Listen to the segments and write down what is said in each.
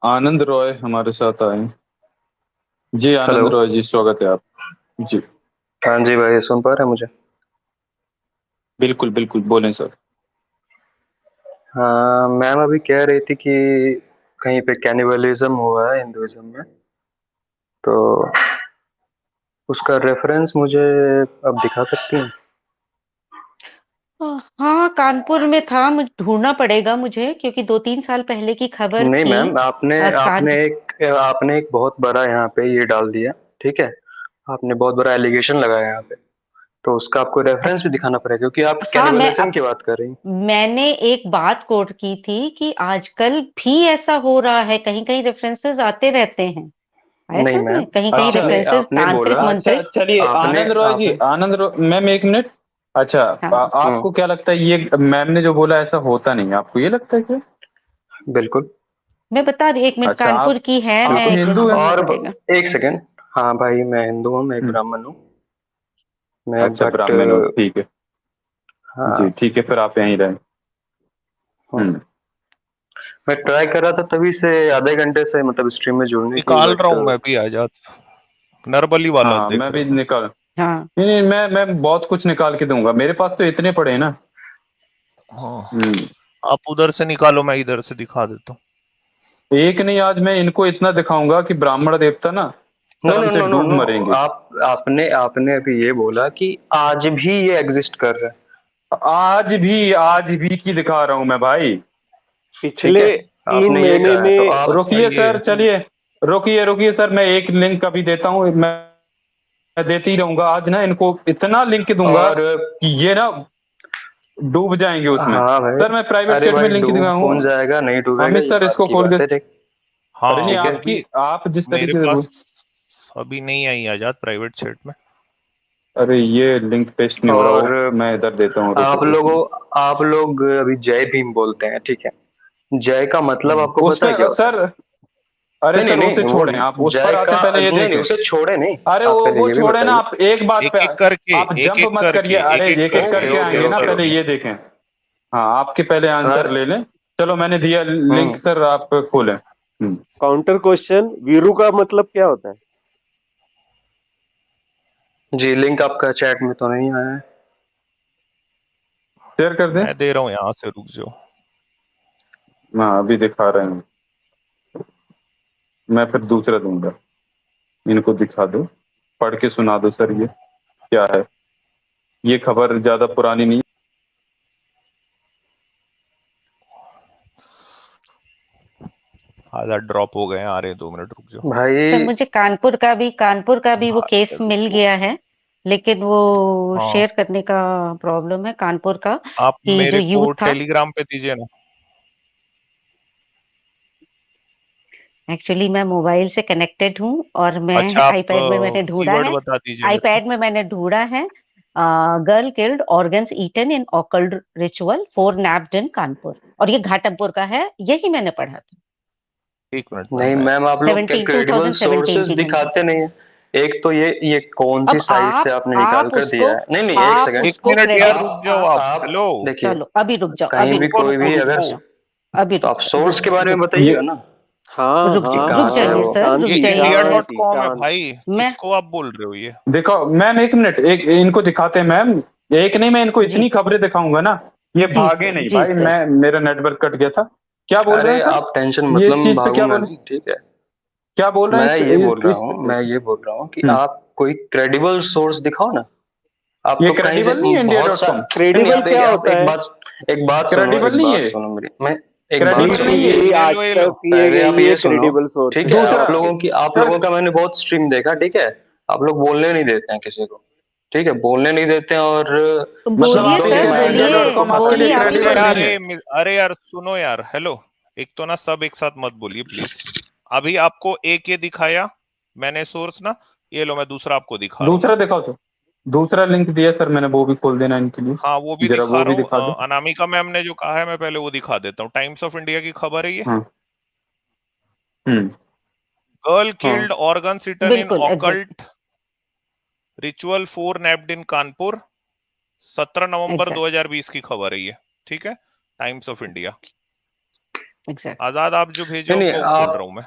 आनंद रॉय हमारे साथ आए। जी हेलो। आनंद रॉय जी, स्वागत है आप। जी हाँ जी भाई, सुन पा रहे हैं मुझे? बिल्कुल बिल्कुल, बोलें सर। हाँ, मैम अभी कह रही थी कि कहीं पे कैनिबलिज्म हुआ है हिंदुइज्म में, तो उसका रेफरेंस मुझे अब दिखा सकती हैं? हाँ, कानपुर में था। मुझे ढूंढना पड़ेगा मुझे, क्योंकि 2-3 साल पहले की खबर नहीं थी। मैम, आपने आपने कानपुर। आपने एक बहुत बड़ा यहाँ पे ये डाल दिया। ठीक है, आपने बहुत बड़ा एलिगेशन लगाया यहाँ पे, तो उसका आपको रेफरेंस भी दिखाना पड़ेगा क्योंकि आप हाँ, कैनिबलिज्म की बात कर रही हैं। मैंने एक बात कोट की थी कि आजकल भी ऐसा हो रहा है, कहीं कहीं रेफरेंसेस आते रहते हैं। नहीं ऐसा मैम, नहीं, कहीं कहीं अच्छा आपने रेफरेंसेस आपने तांत्रिक बोला, अच्छा, मंत्रिक। चलिए आपने आनंद रॉय जी, आपने आनंद रॉय मैम, एक मिनट। अच्छा, हाँ, आपको क्या लगता है ये मैम ने जो बोला ऐसा होता नहीं है, आपको ये लगता है क्या? बिल्कुल। मैं बता रही, 1 मिनट। अच्छा, कानपुर की है, आप मैं हिंदू हैं? ढूंढना और पड़ेगा। एक सेकेंड। हाँ भाई, मैं हिंदू हूँ, मैं एक हम्म, ब्राह्मण हूँ। मैं अच्छा बट ब्राह्मण हो, ठीक है। जी हाँ। ठीक है, फिर आप यहीं रहें। हम्म, हम्म। मैं ट्राई कर रहा था तभी से आधे घंटे से, मतलब स्ट्रीम में जुड़ने की, निकाल रहा बट हूँ मैं भी आजाद। नरबली वाला हाँ देख मैं रहे भी हो ना? निकाल। हाँ, नहीं नहीं, मैं बहुत कुछ निकाल के दूंगा, मेरे पास तो इतने पड़े हैं ना। हाँ, हम्म। आप उधर से निकालो, मैं इधर से दिखा देता हूँ। एक नहीं, आज मैं इनको इतना दिखाऊंगा कि ब्राह्मण देवता ना नो शर्म नो से नो नो डूब नो। मरेंगे। आपने आपने अभी ये बोला कि आज भी ये एग्जिस्ट कर रहा है। आज भी की दिखा रहा हूं मैं भाई। ठीक पिछले है, 3 आपने ये महीने कहा है तो में। आप। अच्छा रुकिए ये सर, चलिए। रुकिए रुकिए सर, मैं एक लिंक अभी देता हूँ। मैं देते ही रहूंगा, आज ना इनको इतना लिंक दूंगा और कि ये ना डूब जाएंगे उसमें। हाँ भाई, सर मैं प्राइवेट अरे चैट में भाई, लिंक दिया डूब हूँ। कौन जाएगा, नहीं डूबेगा, अमित ये सर बात इसको की खोल के। बात है। ठीक। अरे नहीं, हाँ, ठीक है। अभी आप जिस मेरे तरीके से। पास अभी नहीं आई आजाद प्राइवेट चैट में। अरे ये लिंक पेस्ट नहीं हो रहा, और वो मैं इधर देता हूँ, आप रुको एक लोगों मिनट। आप लोग अभी जय भीम बोलते हैं, ठीक है? जय का मतलब आपको पता है क्या उसका होता है? सर, अरे नहीं नहीं सर उसे नहीं, वो छोड़ें, आप उस जय पर आते का पहले ये नहीं नहीं, देखें। उसे छोड़े नहीं। अरे आप पहले वो ये भी छोड़े ना, बताइए। आप एक बात पे। एक एक करके, आप एक जंप एक मत करके, करिए, अरे एक एक एक एक करके, करके ओके एक ओके आएंगे एक ना, ओके पहले ओके। करके। ये देखें। हाँ, आपके पहले आंसर अरे, ले लें। चलो मैंने दिया लिंक, हम्म। सर आप खोलें। काउंटर क्वेश्चन, वीरू का मतलब क्या होता है? जी, लिंक आपका चैट में तो नहीं आया है। शेयर कर दें। मैं दे रहा हूँ, यहाँ से रुक जाओ। हाँ अभी दिखा रहे हैं, मैं फिर दूसरा दूंगा। इनको दिखा दो, पढ़ के सुना दो सर, ये क्या है? ये खबर ज्यादा पुरानी नहीं। आजाद ड्रॉप हो गए, आ रहे हैं, 2 मिनट रुक जाओ। सर भाई, मुझे कानपुर का भी वो आ केस रहे हैं, मिल रुको। गया है। लेकिन वो हाँ, शेयर करने का प्रॉब्लम है कानपुर का, आप कि जो मेरे को यूथ था। टेलीग्राम पे दीजिए ना। एक्चुअली मैं मोबाइल से कनेक्टेड हूँ, और मैं अच्छा, आप आईपैड में मैंने ढूंढा कीवर्ड है। बता दीजिए मेरे को। आईपैड में मैंने ढूंढा है, girl killed organs eaten in occult ritual 4 nabbed in Kanpur, और ये घाटमपुर का है, यही मैंने पढ़ा था। 1 मिनट नहीं मैं मैम, आप लोग 2017 क्रेडिबल सोर्सेज की घटना। दिखाते नहीं है। एक तो ये कौन सी अब साइट से आपने निकाल कर दिया है? नहीं नहीं, एक आप सेकंड। एक उसको मिनट यार, क्रेडिट। रुक जाओ आप। आप हेलो, देखिए, चलो अभी रुक जाओ, कहीं अभी भी रुक रुको जाओ, कोई रुको भी अभी अगर, रुक रुको। जाओ, अभी तो रुक आप जाओ, रुक सोर्स के जाओ, बारे में रुक ये बताइएगा ना, हाँ रुक हाँ जाओ, कहाँ रुक से है हाँ, जाइए वो। सर, रुक ये ईशान इंडिया जाइए। ईशान डॉट कॉम है ईशान। भाई, मैं किसको आप बोल रहे हो ये? देखो मैम, एक मिनट, एक इनको दिखाते हैं मैम। एक नहीं, मैं इनको जी इतनी खबरें दिखाऊंगा ना, ये जी भागे सर, नहीं जी भाई। सर। मेरा नेटवर्क कट गया था। क्या बोल रहे हैं अरे सर? आप टेंशन ये मतलब, इस मैं चीज पे क्या भागूंगा बोल, नहीं, ठीक है? क्या बोल रहे हैं मैं ये बोल रहा हूँ कि हम्म, आप कोई क्रेडिबल सोर्स दिखाओ ना। आप ये तो कहीं से क्रेडिबल नहीं है इंडिया बहुत डॉट सा। कॉम। नहीं नहीं, क्रेडिबल क्या आप होता है? क्रेडिबल नहीं है, एक बात सुनो मेरी, मैं एक जी बात क्रेडिबल सुनो नहीं टीवी, है। मेरी। ये लो, आज ये लो। तक, ये पहले आप ये ये सुनो। क्रेडिबल ठीक सोर्सेज है, है दूसरा आपके। आप सर, लोगों का मैंने बहुत स्ट्रीम देखा, ठीक है? आप लोग बोलने नहीं देते हैं किसी को, ठीक है? बोलने नहीं देते हैं, और तो मतलब मतलब बोलिए आप दो ये कह सर, रहे हैं इंडिया बोलिए, डॉट आपको कॉम आपके पता लिए बोलिए, नहीं आप ही अरे क्रेडिबल यार, नहीं बोलिए। है? अरे यार सुनो यार, हेलो। एक तो ना सब एक साथ मत बोलिए प्लीज। अभी आपको एक ये दिखाया मैंने सोर्स ना, ये लो मैं दूसरा आपको दिखा रहा हूँ। दूसरा दिखाओ तो। दूसरा लिंक दिया सर मैंने, वो भी खोल देना इनके लिए। हाँ, वो भी जरा दिखा वो रहा भी हूँ। दिखा दो। अनामिका मैम ने जो कहा है, मैं पहले वो दिखा देता हूँ। टाइम्स ऑफ इंडिया की खबर है ये। हाँ। हम्म। गर्ल हाँ किल्ड ऑर्गन इटन इन बिल्कुल exact, occult ritual 4 nabbed in Kanpur, 17 November exact. 2020 की खबर है ये। ठीक है, टाइम्स ऑफ इंडिया। एग्जैक्ट। आजाद आप जो भेजे नहीं वो नहीं खोल आप रहा हूँ मैं।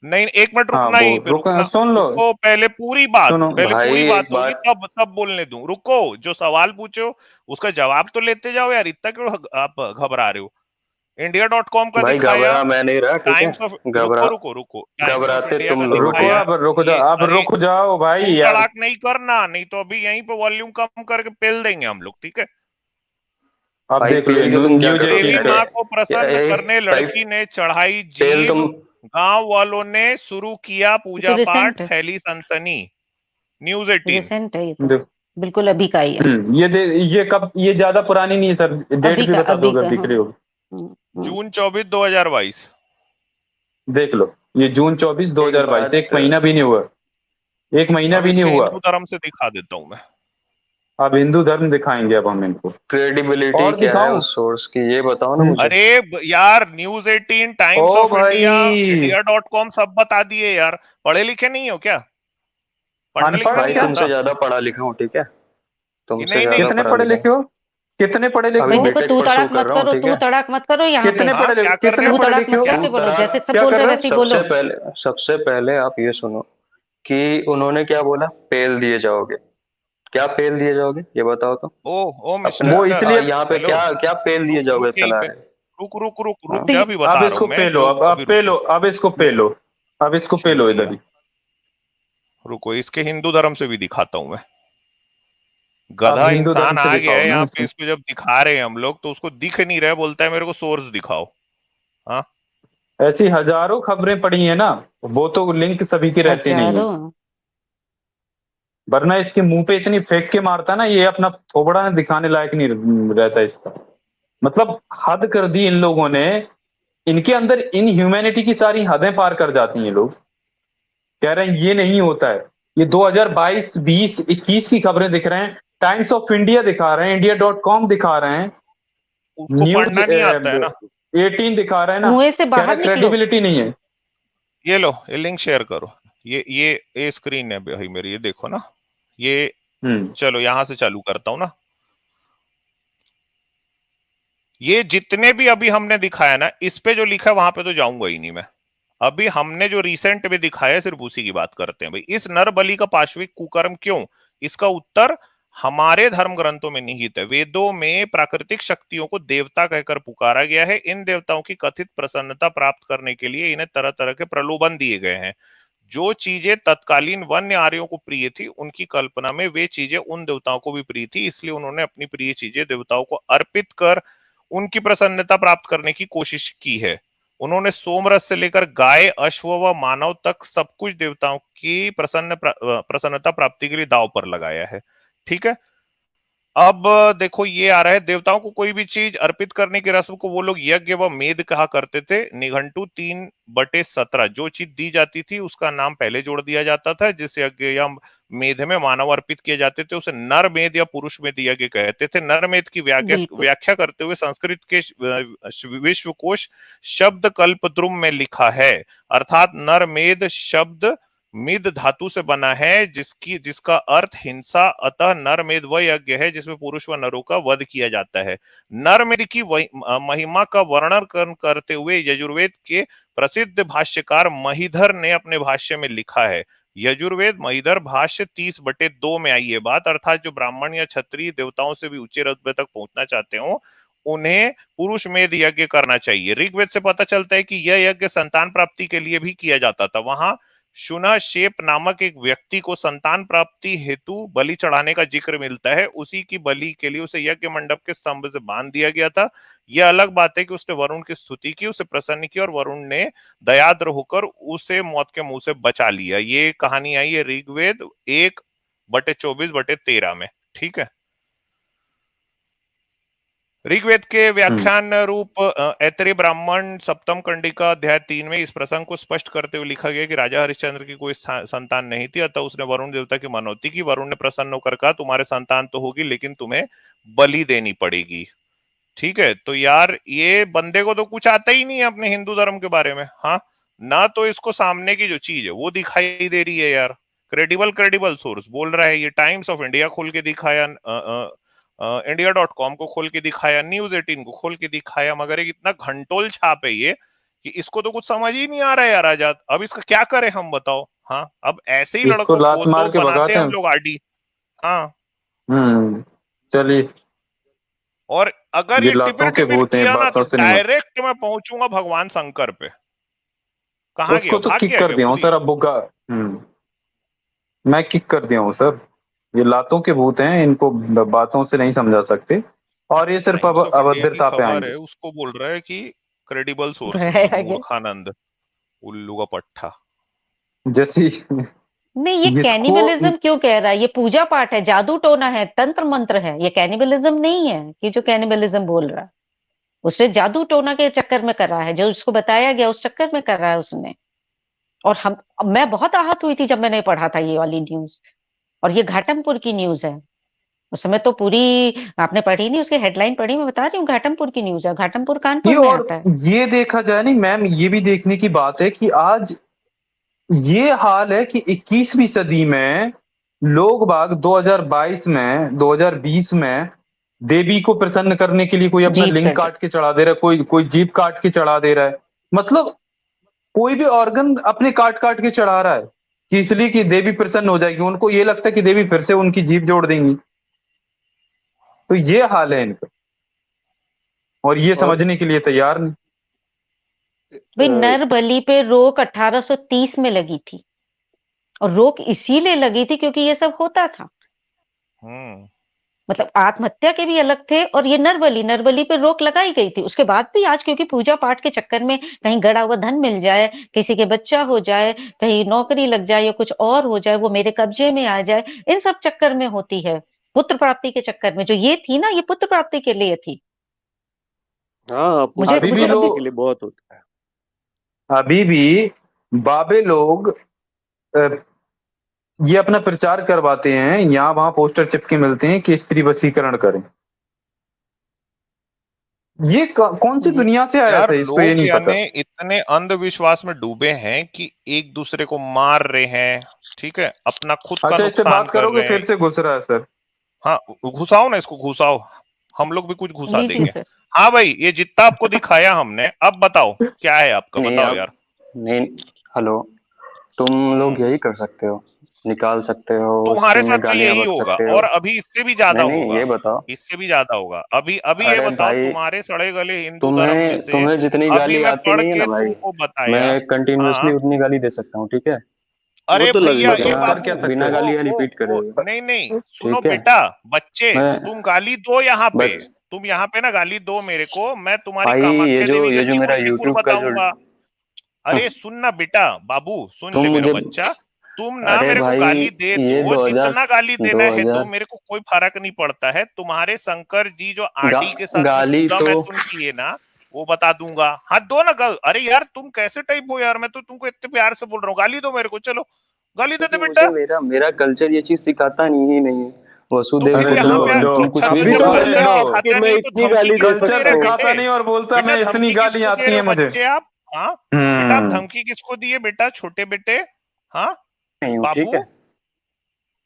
नहीं एक मिनट हाँ रुकना, वो यहीं पे रुको, रुकना, सुन लो, रुको, पहले पूरी बात, सुनो पहले भाई पूरी बात एक होगी बात तब तब बोलने दूं। रुको, जो सवाल पूछो उसका जवाब तो लेते जाओ यार, इतना क्यों आप घबरा रहे हो। India.com का भाई, दिखाया, घबरा मैं नहीं रहा, ठीक है। टाइम्स ऑफ, घबरा रुको रुको रुको, टाइम्स ऑफ घबराते इंडिया तुम का लोग रुको, हो। दिखाया। आप रुको ये जाओ, आप अरे रुक जाओ भाई धूम यार। धड़ाक नहीं करना, नहीं तो अभी यहीं पे वॉल्यूम कम करके पेल देंगे हम लोग, ठीक है। आप भाई देख लो, पेल के तुम क्या न्यूज करोगे 18 देवी पे। माँ को प्रसन्न करने भाई लड़की ने चढ़ाई पेल जीभ, तुम गांव वालों ने शुरू किया ये पूजा तो रिसेंट पाठ, है, फैली सनसनी। न्यूज 18। रिसेंट है ये तो, देख, बिल्कुल अभी का ही है, ये कब, ये ज्यादा पुरानी नहीं है सर, डेट भी बता दो अभी अगर का। दिख रही हो। जून 24 2022। देख लो, ये जून 24 एक 2022, बात, एक महीना भी नहीं हुआ, एक महीना अब भी नहीं इसके हुआ। हिंदू धर्म से दिखा देता हूं मैं। अब हिंदू धर्म दिखाएंगे अब हम इनको, क्रेडिबिलिटी और क्या है दिखाऊं। उस सोर्स की, ये बताओ ना मुझे। अरे यार, न्यूज 18, टाइम्स ओ ऑफ इंडिया, भाई, India.com सब बता दिए यार। पढ़े लिखे नहीं हो क्या? पढ़ना अनपढ़ लिखना हो भाई नहीं क्या? तुमसे आता? ज्यादा पढ़ा लिखा हूँ, ठीक है। तुमसे नहीं नहीं, ज्यादा कितने पढ़ा पढ़े लिखा लिखे हूँ। हो? कितने पढ़े लिखे अभी भाई हो? देखो, बीटेक तू परसू तड़ाक कर मत रहा हूँ, करो, ठीक तू है। तड़ाक मत करो यहाँ पे। कितने हाँ क्या कर रहे कितने तू हो? पढ़े तड़ाक लिखे मत हो? क्या? करके बोलो, जैसे सब क्या बोल कर रहे रहे हो? वैसे ही बोलो। सबसे पहले आप ये सुनो कि उन्होंने क्या बोला, पेल दिए जाओगे। क्या पेल दिए जाओगे, ये बताओ तो। ओ अपने वो मिस्टर, इसलिए, यहाँ पे हेलो, क्या क्या पेल दिए रुक जाओगे रुक यहीं इतना पे, है। रुक हाँ? जा, ठीक, भी अब बता रहा हूँ इसको मैं पेलो, जो, अब अभी पेलो, रुको। अब इसको रुको, पेलो, अब इसको छोड़ पेलो इधर दिया, ही। रुको, इसके हिंदू धर्म से भी दिखाता हूं मैं। अब गधा हिंदू धर्म इंसान से आ गया दिखाओ है ना यहाँ पे, इसमें। इसको जब दिखा रहे हैं हम लोग तो उसको दिख नहीं रहा है, बोलता है मेरे को सोर्स दिखाओ। हाँ, ऐसी हजारों खबरें पड़ी हैं ना, वो तो लिंक सभी की रहती नहीं है, हजारों। वरना इसके मुंह पे इतनी फेंक के मारता ना, ये अपना थोबड़ा दिखाने लायक नहीं रहता इसका। मतलब हद कर दी इन लोगों ने, इनके अंदर इन ह्यूमैनिटी की सारी हदें पार कर जाती हैं। लोग कह रहे हैं ये नहीं होता है, ये 2022 20 21 की खबरें दिख रहे हैं, टाइम्स ऑफ इंडिया दिखा रहे हैं, India.com दिखा रहे हैं, उसको न्यूज पढ़ना नहीं आता है ना। 18 दिखा रहे हैं ना, कुएं से कह रहे बाहर निकलो। क्रेडिबिलिटी नहीं है। ये लो, ये लिंक शेयर करो। ये स्क्रीन है भाई मेरी, ये देखो ना। ये हम्म चलो यहां से चालू करता हूं ना। ये जितने भी अभी हमने दिखाया ना, इस पे जो लिखा है वहां पे तो जाऊंगा ही नहीं मैं। अभी हमने जो रिसेंट में दिखाया है सिर्फ उसी की बात करते हैं भाई। इस नर बलि का पाशविक कुकर्म क्यों? इसका उत्तर हमारे धर्म ग्रंथों में निहित है। वेदों में प्राकृतिक शक्तियों को देवता कहकर पुकारा गया है। इन देवताओं की कथित प्रसन्नता प्राप्त करने के लिए इन्हें तरह तरह के प्रलोभन दिए गए हैं। जो चीजें तत्कालीन वन्य आर्यों को प्रिय थी, उनकी कल्पना में वे चीजें उन देवताओं को भी प्रिय थी, इसलिए उन्होंने अपनी प्रिय चीजें देवताओं को अर्पित कर उनकी प्रसन्नता प्राप्त करने की कोशिश की है। उन्होंने सोमरस से लेकर गाय, अश्व व मानव तक सब कुछ देवताओं की प्रसन्नता प्राप्ति के लिए दांव पर लगाया है। ठीक है। अब देखो, ये आ रहा है, देवताओं को कोई भी चीज अर्पित करने की रस्म को वो लोग यज्ञ व मेद कहा करते थे। निघंटू 3/17, जो चीज दी जाती थी उसका नाम पहले जोड़ दिया जाता था। जिस यज्ञ या मेद में मानव अर्पित किए जाते थे उसे नर मेद या पुरुष मेद यज्ञ कहते थे। नर मेद की व्याख्या बिल्कुल। व्याख्या करते हुए संस्कृत के विश्वकोश शब्द कल्पद्रुम में लिखा है, अर्थात नर मेद शब्द मिद धातु से बना है, जिसका अर्थ हिंसा। अतः नरमेध वह यज्ञ है जिसमें पुरुष व नरों का वध किया जाता है। नरमेध की महिमा का वर्णन करते हुए यजुर्वेद के प्रसिद्ध भाष्यकार महीधर ने अपने भाष्य में लिखा है। यजुर्वेद महीधर भाष्य 30/2 में आई है बात, अर्थात जो ब्राह्मण या क्षत्रिय देवताओं से भी ऊंचे रुतबे तक पहुंचना चाहते हो उन्हें पुरुष मेध यज्ञ करना चाहिए। ऋग्वेद से पता चलता है कि यह यज्ञ संतान प्राप्ति के लिए भी किया जाता था। वहां शुनशेप नामक एक व्यक्ति को संतान प्राप्ति हेतु बलि चढ़ाने का जिक्र मिलता है। उसी की बलि के लिए उसे यज्ञ मंडप के स्तंभ से बांध दिया गया था। यह अलग बात है कि उसने वरुण की स्तुति की, उसे प्रसन्न किया और वरुण ने दयाद्र होकर उसे मौत के मुंह से बचा लिया। ये कहानी आई है ऋग्वेद 1/24/13 में। ठीक है। ऋग्वेद के व्याख्यान रूप ऐतरेय ब्राह्मण सप्तम कंडिका अध्याय 3 में इस प्रसंग को स्पष्ट करते हुए लिखा गया कि राजा हरिश्चंद्र की कोई संतान नहीं थी, अतः उसने वरुण देवता की मनौती की। वरुण ने प्रसन्न होकर कहा, तुम्हारे संतान तो होगी लेकिन तुम्हें बलि देनी पड़ेगी। ठीक है। तो यार ये बंदे को तो कुछ आता ही नहीं है अपने हिंदू धर्म के बारे में। हाँ, ना तो इसको सामने की जो चीज है वो दिखाई दे रही है यार। क्रेडिबल सोर्स बोल रहा है, ये टाइम्स ऑफ इंडिया खोल के दिखाया, India.com को खोल के दिखाया, News 18 को खोल के दिखाया, मगर एक इतना घंटोल छाप है ये कि इसको तो कुछ समझ ही नहीं आ रहा है यार आजाद। अब इसका क्या करें हम, बताओ। हाँ, अब ऐसे ही इसको लड़कों लात को मार तो के बनाते भगाते हैं हैं। हम लोग आरडी। हाँ, चलिए, और अगर ये ये लातों टिपिर के टिपिर भूत हैं, किया ना तो बातों से नहीं मत। डायरेक्ट मैं पहुंचूंगा भगवान शंकर पे। कहाँ उसको गया, तो भाग किक गया कर क्या दिया हूँ खुद ही? सर, अब्बू का। मैं किक कर दिया हूँ सर। ये लातों के भूत हैं, इनको बातों से नहीं समझा सकते, और ये सिर्फ टाइम्स ऑफ इंडिया की अभद्रता पे खबर आएंगे। है, उसको बोल रहा है कि क्रेडिबल सोर्स नहीं, आगे मूर्खानंद, उल्लू का पट्टा। जैसी नहीं, ये जिसको कैनिबलिज्म क्यों कह रहा है? ये पूजा पाठ है, जादू टोना है, तंत्र मंत्र है, ये कैनिबलिज्म नहीं है कि जो कैनिबलिज्म बोल रहा है। उसने जादू टोना के चक्कर में करा है, जो उसको बताया गया उस चक्कर में करा है उसने। और मैं बहुत आहत हुई थी जब मैंने पढ़ा था ये वाली न्यूज, और ये घाटमपुर की न्यूज है। उस समय तो पूरी आपने पढ़ी नहीं, उसकी हेडलाइन पढ़ी, मैं बता रही हूँ घाटमपुर की न्यूज है, घाटमपुर ये, कानपुर में और आता है। ये देखा जाए नहीं मैम, ये भी देखने की बात है कि आज ये हाल है कि 21वीं सदी में लोग बाग 2022 में 2020 में देवी को प्रसन्न करने के लिए कोई अपना जीप लिंग कर दे। काट के चढ़ा दे रहा है, कोई कोई जीभ काट के चढ़ा दे रहा है। मतलब कोई भी ऑर्गन अपने काट काट के चढ़ा रहा है कि इसलिए कि देवी प्रसन्न हो जाएगी। उनको ये लगता है कि देवी फिर से उनकी जीभ जोड़ देंगी। तो ये हाल है इनका, और ये और समझने के लिए तैयार नहीं। भाई, अ, नर बलि पे रोक 1830 में लगी थी, और रोक इसीलिए लगी थी क्योंकि ये सब होता था। हम्म मतलब आत्महत्या के भी अलग थे, और ये नरबली पे रोक लगाई गई थी। उसके बाद भी आज क्योंकि पूजा पाठ के चक्कर में कहीं गड़ा हुआ धन मिल जाए, किसी के बच्चा हो जाए, कहीं नौकरी लग जाए, या कुछ और हो जाए, वो मेरे कब्जे में आ जाए, इन सब चक्कर में होती है। पुत्र प्राप्ति के चक्कर में जो ये थी ना, ये पुत्र प्राप्ति के लिए थी। हाँ, पुत्र मुझे अभी भी मुझे अभी प्राप्ति के लोग, लिए बहुत होता है। अभी भी बाबे लोग अ, ये अपना प्रचार करवाते हैं, यहाँ वहां पोस्टर चिपके मिलते हैं कि स्त्री वशीकरण करें। ये कौन सी जी दुनिया से आया यार, था, इसको ये लोग नहीं पता। यानी इतने अंधविश्वास में डूबे हैं कि एक दूसरे को मार रहे हैं, ठीक है, अपना खुद का अच्छा, इससे नुकसान बात कर करोगे, रहे हैं। फिर से घुस रहा है सर। हाँ, घुसाओ ना इसको, घुसाओ, हम लोग भी कुछ घुसा लीजिए देंगे। सर। हाँ भाई, ये जितना आपको दिखाया हमने, अब बताओ क्या है आपका, नहीं बताओ आप यार। नहीं, हेलो, तुम लोग हम्म यही कर सकते हो, निकाल सकते हो, तुम्हारे स्ट्रीम साथ में तो गालियां यही बक होगा, सकते हो। और अभी इससे भी ज्यादा नहीं नहीं, होगा। ये बताओ। इससे भी ज्यादा होगा। अभी अभी ये अरे बताओ, भाई, तुम्हारे सड़े गले हिंदू धर्म में तुम्हें से तुम्हें जितनी अभी गाली मैं आती पढ़ नहीं है ना के भाई, तुमको बताया। मैं कंटिन्यूअसली हाँ, उतनी गाली दे सकता हूँ, ठीक है। वो अरे तो भैया, लगेगा ए बिना ही। कर बाबू, क्या सकते बिना हैं। गाली रिपीट करे वो हुए, नहीं नहीं, सुनो ठीक है। बेटा, बच्चे, मैं तुम गाली दो यहाँ पे। बस तुम यहाँ पे ना गाली दो मेरे को, मैं तुम्हारी भाई, कामाख्या देवी का ये जो चिकुर मेरा चिकुर यूट्यूब का जो बताऊंगा। अरे सुन ना बेटा, बाबू सुन तुम ले मेरा मुझे, बच्चा। तुम ना अरे मेरे को भाई, गाली दे ये दो, 2000 जितना गाली देना है दो, 2000 मेरे को कोई फर्क नहीं पड़ता है। तुम्हारे शंकर जी जो गा, आरडी के साथ में गाली कूदा तो, मैथुन किए ना, वो बता दूंगा। हाथ दो ना अरे यार, तुम कैसे टाइप हो यार, मैं तो तुमको इतने प्यार से बोल रहा हूँ, गाली दो मेरे को, चलो गाली दे दे क्योंकि मुझे बेटा। मेरा मेरा कल्चर ये चीज सिखाता नहीं ही नहीं है। तो वसुदेव फिर अरे यहाँ लो पे कुटुंबकम, लो, तुम कुछ अच्छा, भी तो अभी अपनी तो जब बोलो बोले कल्चर यार। आप कि सिखाता मैं नहीं है तो इतनी धमकी गाली दे किसको दे सकता कल्चर रहे हूँ। सिखाता बेटे? नहीं और बोलता बेटा मैं इतनी धमकी गाली किसको दे आती रहे है हो मुझे। बच्चे आप? हाँ बेटा, आप हम्म धमकी किसको दिए बेटा, छोटे बेटे? हाँ नहीं हूँ, ठीक बाबू, है।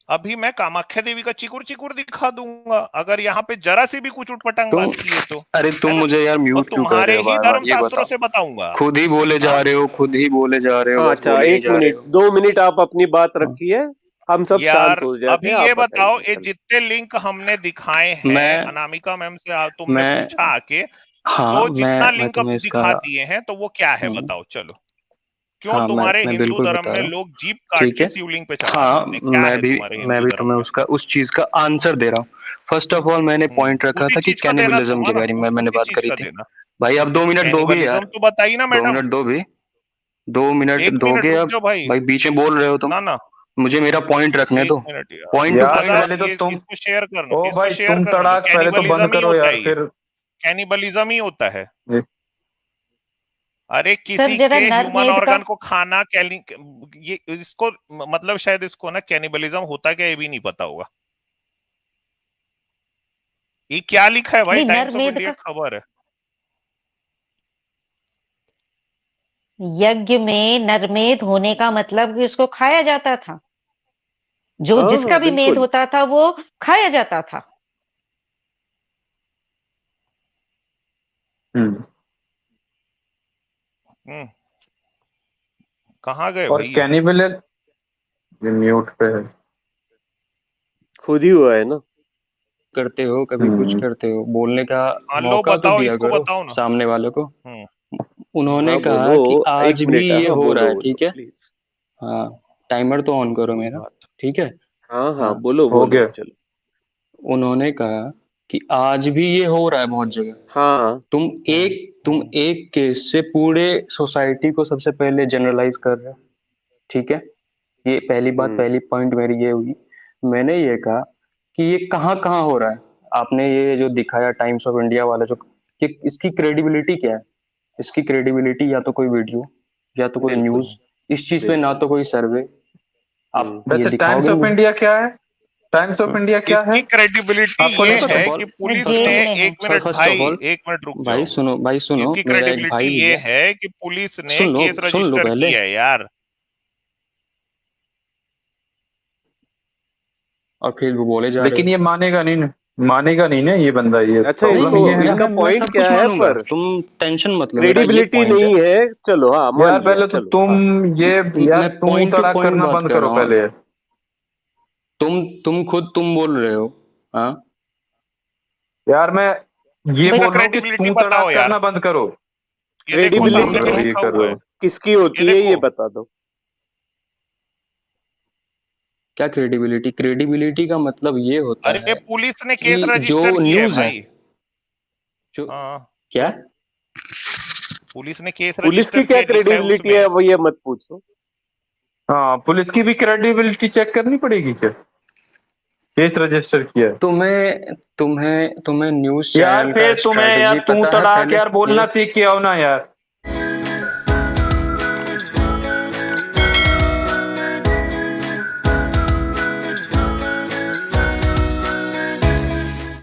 अभी मैं कामाख्या देवी का चिकुर चिकुर दिखा दूंगा अगर यहाँ पे जरा सी भी कुछ उटपटांग तुम बात किए तो, अरे तुम है ना? मुझे यार और म्यूट क्यों कर रहे तुम्हारे हो ही बार बार, धर्म ये शास्त्रों बताओ। से बताऊंगा। खुद ही बोले जा हाँ, रहे हो, खुद ही बोले जा रहे हो, हाँ, बस अच्छा, बोले ही एक जा रहे मिनट, हो। 2 मिनट आप अपनी बात हाँ, रखिए। हम सब शांत यार हो जाते अभी हैं, ये आप बताओ, बताइए। ये चलो। जितने लिंक हमने दिखाए हैं, मैं अनामिका मैम से तुमने मैं पूछा आके, हाँ, तो जितना मैं लिंक अब तुम्हें इसका, दिखा दिए हैं तो वो क्या है हम्म, बताओ, चलो। क्यों हाँ, तुम्हारे मैं हिंदू बिल्कुल धर्म बता में रहा हूँ, लोग जीप काट ठीक के है। शिवलिंग पे चढ़ा हाँ, देते हैं? क्या है तुम्हारे मैं हिंदू भी धर्म तुम्हें में? उसका उस चीज का आंसर दे रहा हूँ। फर्स्ट ऑफ ऑल मैंने पॉइंट रखा उसी था कि चीज का देना कैनिबलिज्म तुम, है के ना, बारे में मैंने उसी बात चीज करी का थी। देना। भाई अब 2 मिनट दोगे कैनिबलिज्म यार? तो बताइए ना दो मैडम। मिनट दो भी, 2 मिनट एक मिनट दोगे रुक अब? जाओ भाई। भाई बीच में बोल रहे हो तुम, ना ना, मुझे मेरा पॉइंट रखने एक दो। मिनट यार। पॉइंट टू यार पॉइंट। आजाद, पहले तो ये तुम, इसको शेयर करना, ओ इसको भाई शेयर तुम करने दो। तड़ाक, पहले तो बंद कैनिबलिज्म ही करो होता यार है ये, फिर। कैनिबलिज्म ही होता है। अरे सर किसी जरा के ह्यूमन नरमेध का, ऑर्गन को खाना, ये इसको मतलब शायद इसको ना कैनिबलिज्म होता क्या ये भी नहीं पता होगा। ये क्या लिखा है भाई, नहीं, टाइम्स ऑफ नरमेध इंडिया का की खबर है। यज्ञ में नरमेध होने का मतलब कि उसको खाया जाता था। जो हाँ जिसका हाँ, भी मेद बिल्कुल। होता था वो खाया जाता था। कहाँ गए और भाई ये? कैनिबल म्यूट पे है। खुद ही हुआ है ना। करते हो, कभी कुछ करते हो, बोलने का हाँ लो मौका तो बताओ, दिया इसको करो बताओ ना। सामने वाले को। हम्म उन्होंने हाँ कहा बोलो, कि एक आज भी मिनट, ये हाँ हो रहा बोलो है, बोलो ठीक है। प्लीज। हाँ, टाइमर तो ऑन करो कोई मेरा, बात। ठीक है। हाँ हाँ हाँ, बोलो हो बोलो गया। चलो। उन्होंने कहा कि आज भी ये हो रहा है बहुत जगह। हाँ तुम एक केस से पूरे सोसाइटी को सबसे पहले जनरलाइज कर रहे हो, ठीक है। ये पहली बात, पहली पॉइंट मेरी ये हुई। मैंने ये कहा कि ये कहाँ कहाँ हो रहा है। आपने ये जो दिखाया टाइम्स ऑफ इंडिया वाला, जो कि इसकी क्रेडिबिलिटी क्या है। इसकी क्रेडिबिलिटी या तो कोई वीडियो, या तो कोई बिल्कुल न्यूज। इस चीज पे ना बिल्कुल। तो कोई सर्वे। आप ये वैसे टाइम्स दिखाओगे ऑफ मुझे? इंडिया क्या है? टाइम्स ऑफ इंडिया क्या है? इसकी क्रेडिबिलिटी आपको ये नहीं पता? है फर्स्ट कि ऑफ ऑल, पुलिस फर्स्ट ने, जेल ऑफ में है। एक मिनट फर्स्ट ऑफ भाई, ऑल, एक मिनट रुक भाई जाओ। सुनो, भाई सुनो, इसकी मेरा एक क्रेडिबिलिटी भाई भी ये है। है कि पुलिस ने सुन लो, केस सुन लो रजिस्टर पहले। किया है यार। और फिर वो बोले जा रहे लेकिन हो। ये मानेगा नहीं ना ये बंदा, ये अच्छा, प्रॉब्लम इसको ये है यार ना। इसका मैं पॉइंट सब क्या कुछ है मानूंगा, पर तुम टेंशन मत लो, मेरा ये क्रेडिबिलिटी पॉइंट है। नहीं है। चलो हाँ मान यार लिया, पहले तो चलो तुम हाँ। ये यार मैं तू पॉइंट टू तड़ाक पॉइंट करना बात बंद कर करो रहा हूँ। पहले। तुम खुद तुम बोल रहे हो। हाँ, यार मैं ये भाई इसका बोल रहा हूँ कि क्रेडिबिलिटी तू बताओ तड़ाक यार। करना बंद करो। ये देखो तुम बोल सामने रहे में हो क्रेडिबिलिटी ये लिखा कर हुआ रहे है। हो। किसकी ये होती है ये देखो, बता दो। क्या क्रेडिबिलिटी? क्रेडिबिलिटी का मतलब ये होता अरे है पुलिस ने केस कि जो रजिस्टर किया है न्यूज है, भाई। जो हाँ क्या, पुलिस ने केस पुलिस की रजिस्टर क्या किया, लिखा है क्रेडिबिलिटी उसमें। है वो ये मत पूछो। हाँ, पुलिस की भी क्रेडिबिलिटी चेक करनी पड़ेगी क्या? केस रजिस्टर किया है। तुम्हें न्यूज यार चैनल का फिर तुम्हें यार स्ट्रेटजी तू पता है तड़ाक पहले? यार ये बोलना सीख के आओ ना यार।